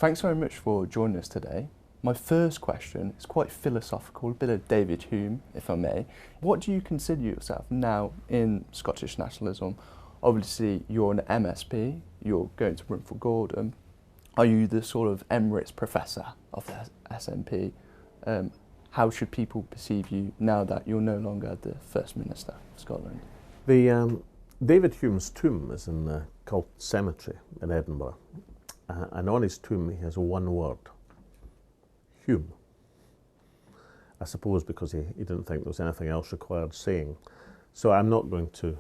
Thanks very much for joining us today. My first question is quite philosophical, a bit of David Hume, if I may. What do you consider yourself now in Scottish nationalism? Obviously, you're an MSP, you're going to run for Gordon. Are you the sort of Emirates professor of the SNP? How should people perceive you now that you're no longer the First Minister of Scotland? The David Hume's tomb is in the Cult Cemetery in Edinburgh. And on his tomb he has one word, Hume. I suppose because he didn't think there was anything else required saying. So I'm not going to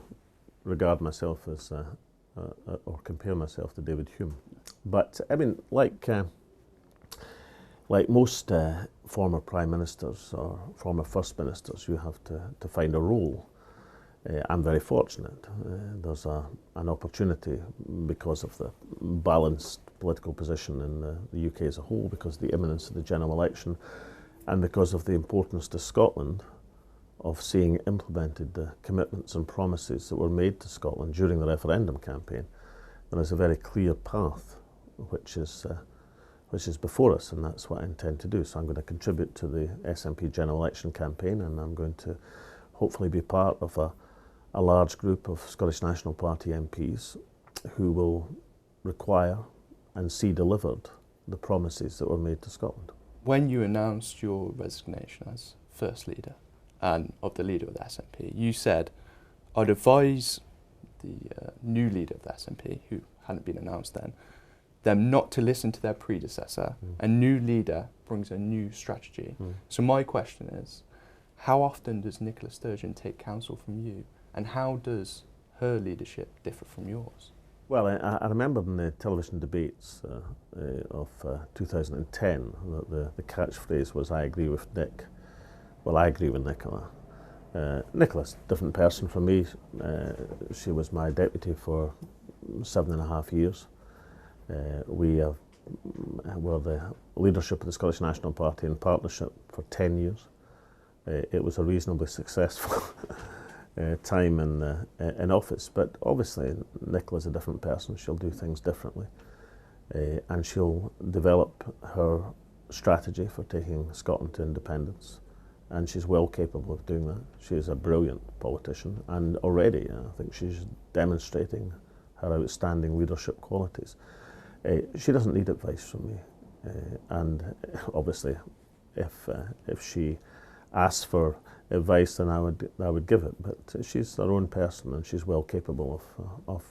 regard myself as, or compare myself to David Hume. But I mean, like most former Prime Ministers or former First Ministers, you have to find a role. I'm very fortunate. There's an opportunity because of the balanced political position in the UK as a whole, because of the imminence of the general election, and because of the importance to Scotland of seeing implemented the commitments and promises that were made to Scotland during the referendum campaign. There is a very clear path which is before us, and that's what I intend to do. So I'm going to contribute to the SNP general election campaign, and I'm going to hopefully be part of a large group of Scottish National Party MPs who will require and see delivered the promises that were made to Scotland. When you announced your resignation as First Leader and of the leader of the SNP, you said, I'd advise the new leader of the SNP, who hadn't been announced then, them not to listen to their predecessor. A new leader brings a new strategy. So my question is, how often does Nicola Sturgeon take counsel from you, and how does her leadership differ from yours? Well, I remember in the television debates of 2010 that the catchphrase was, I agree with Nick. Well, I agree with Nicola. Nicola's a different person from me. She was my deputy for 7.5 years. We were the leadership of the Scottish National Party in partnership for 10 years. It was a reasonably successful time in office, but obviously Nicola's a different person. She'll do things differently, and she'll develop her strategy for taking Scotland to independence, and she's well capable of doing that. She is a brilliant politician, and already I think she's demonstrating her outstanding leadership qualities. She doesn't need advice from me, and obviously if she asks for advice, then I would give it. But she's her own person, and she's well capable of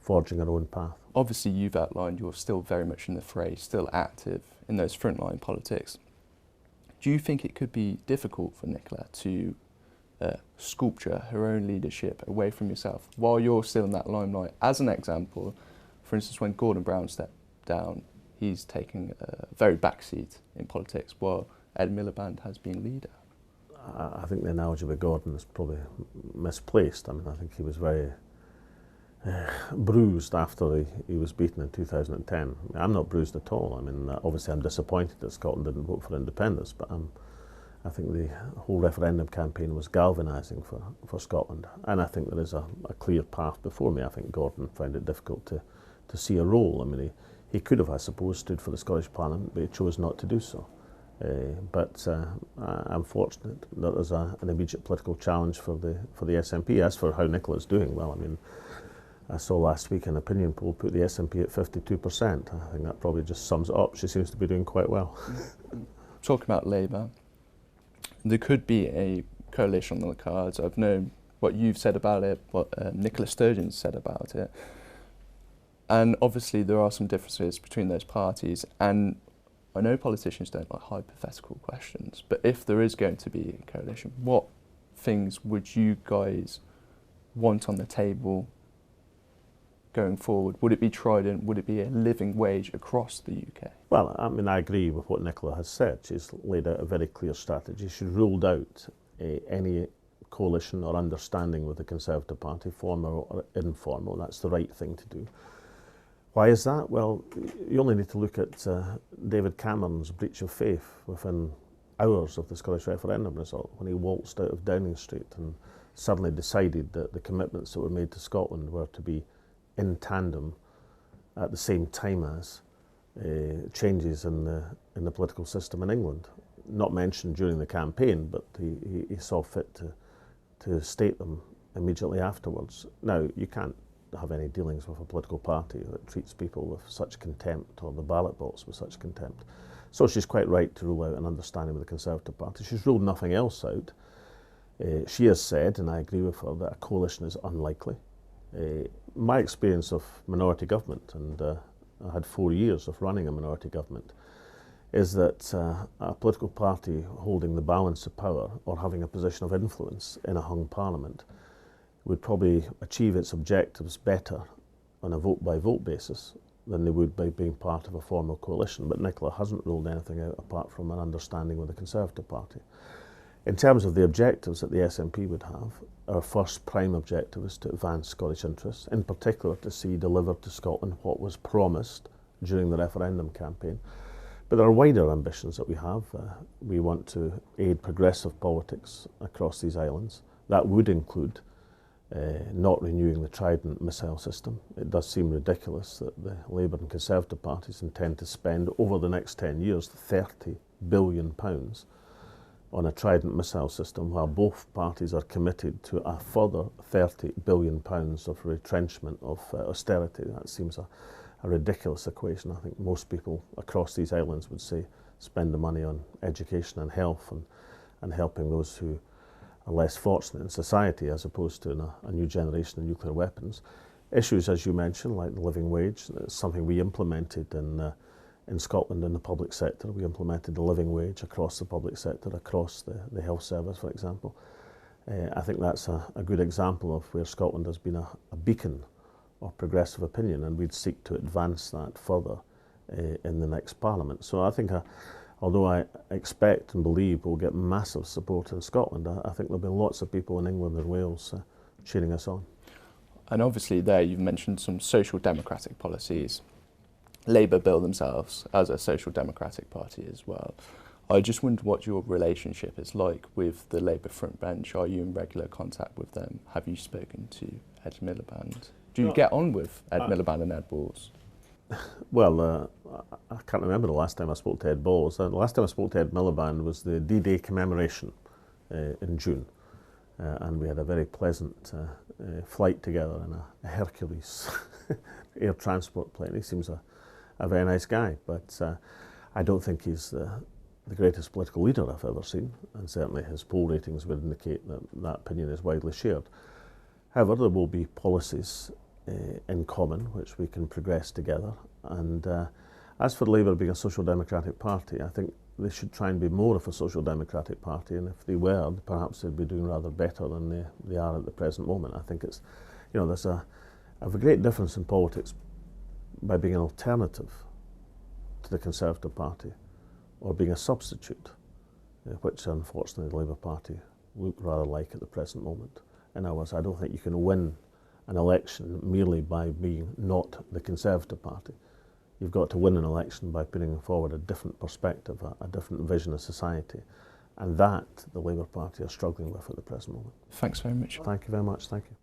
forging her own path. Obviously, you've outlined you're still very much in the fray, still active in those frontline politics. Do you think it could be difficult for Nicola to sculpture her own leadership away from yourself while you're still in that limelight? As an example, for instance, when Gordon Brown stepped down, he's taking a very backseat in politics while Ed Miliband has been leader. I think the analogy with Gordon is probably misplaced. I mean, I think he was very bruised after he was beaten in 2010. I'm not bruised at all. I mean, obviously I'm disappointed that Scotland didn't vote for independence, but I think the whole referendum campaign was galvanising for Scotland, and I think there is a clear path before me. I think Gordon found it difficult to see a role. I mean, he could have, I suppose, stood for the Scottish Parliament, but he chose not to do so. But I'm fortunate that there's an immediate political challenge for the SNP. As for how Nicola's doing, well, I mean, I saw last week an opinion poll put the SNP at 52%. I think that probably just sums it up. She seems to be doing quite well. Talking about Labour, there could be a coalition on the cards. I've known what you've said about it, what Nicola Sturgeon said about it. And obviously there are some differences between those parties, and I know politicians don't like hypothetical questions, but if there is going to be a coalition, what things would you guys want on the table going forward? Would it be Trident? Would it be a living wage across the UK? Well, I mean, I agree with what Nicola has said. She's laid out a very clear strategy. She ruled out any coalition or understanding with the Conservative Party, formal or informal. That's the right thing to do. Why is that? Well, you only need to look at David Cameron's breach of faith within hours of the Scottish referendum result, when he waltzed out of Downing Street and suddenly decided that the commitments that were made to Scotland were to be in tandem at the same time as changes in the political system in England. Not mentioned during the campaign, but he saw fit to state them immediately afterwards. Now, you can't have any dealings with a political party that treats people with such contempt, or the ballot box with such contempt. So she's quite right to rule out an understanding with the Conservative Party. She's ruled nothing else out. She has said, and I agree with her, that a coalition is unlikely. My experience of minority government, and I had 4 years of running a minority government, is that a political party holding the balance of power or having a position of influence in a hung parliament would probably achieve its objectives better on a vote-by-vote basis than they would by being part of a formal coalition. But Nicola hasn't ruled anything out apart from an understanding with the Conservative Party. In terms of the objectives that the SNP would have, our first prime objective is to advance Scottish interests, in particular to see delivered to Scotland what was promised during the referendum campaign. But there are wider ambitions that we have. We want to aid progressive politics across these islands. That would include not renewing the Trident missile system. It does seem ridiculous that the Labour and Conservative parties intend to spend over the next 10 years £30 billion on a Trident missile system, while both parties are committed to a further £30 billion of retrenchment of austerity. That seems a ridiculous equation. I think most people across these islands would say spend the money on education and health and helping those who are less fortunate in society, as opposed to a new generation of nuclear weapons. Issues, as you mentioned, like the living wage, is something we implemented in Scotland in the public sector. We implemented the living wage across the public sector, across the health service, for example. I think that's a good example of where Scotland has been a beacon of progressive opinion, and we'd seek to advance that further in the next Parliament. So I think, although I expect and believe we'll get massive support in Scotland, I think there'll be lots of people in England and Wales cheering us on. And obviously there you've mentioned some social democratic policies. Labour bill themselves as a social democratic party as well. I just wonder what your relationship is like with the Labour front bench. Are you in regular contact with them? Have you spoken to Ed Miliband? Do you get on with Ed Miliband and Ed Balls? Well, I can't remember the last time I spoke to Ed Balls. The last time I spoke to Ed Miliband was the D-Day commemoration in June. And we had a very pleasant flight together in a Hercules air transport plane. He seems a very nice guy, but I don't think he's the greatest political leader I've ever seen, and certainly his poll ratings would indicate that that opinion is widely shared. However, there will be policies in common which we can progress together, and as for Labour being a social democratic party, I think they should try and be more of a social democratic party, and if they were, perhaps they'd be doing rather better than they are at the present moment. I think it's, there's a great difference in politics by being an alternative to the Conservative Party or being a substitute, which unfortunately the Labour Party look rather like at the present moment. In other words, I don't think you can win an election merely by being not the Conservative Party. You've got to win an election by putting forward a different perspective, a different vision of society, and that the Labour Party are struggling with at the present moment. Thanks very much. Thank you very much. Thank you.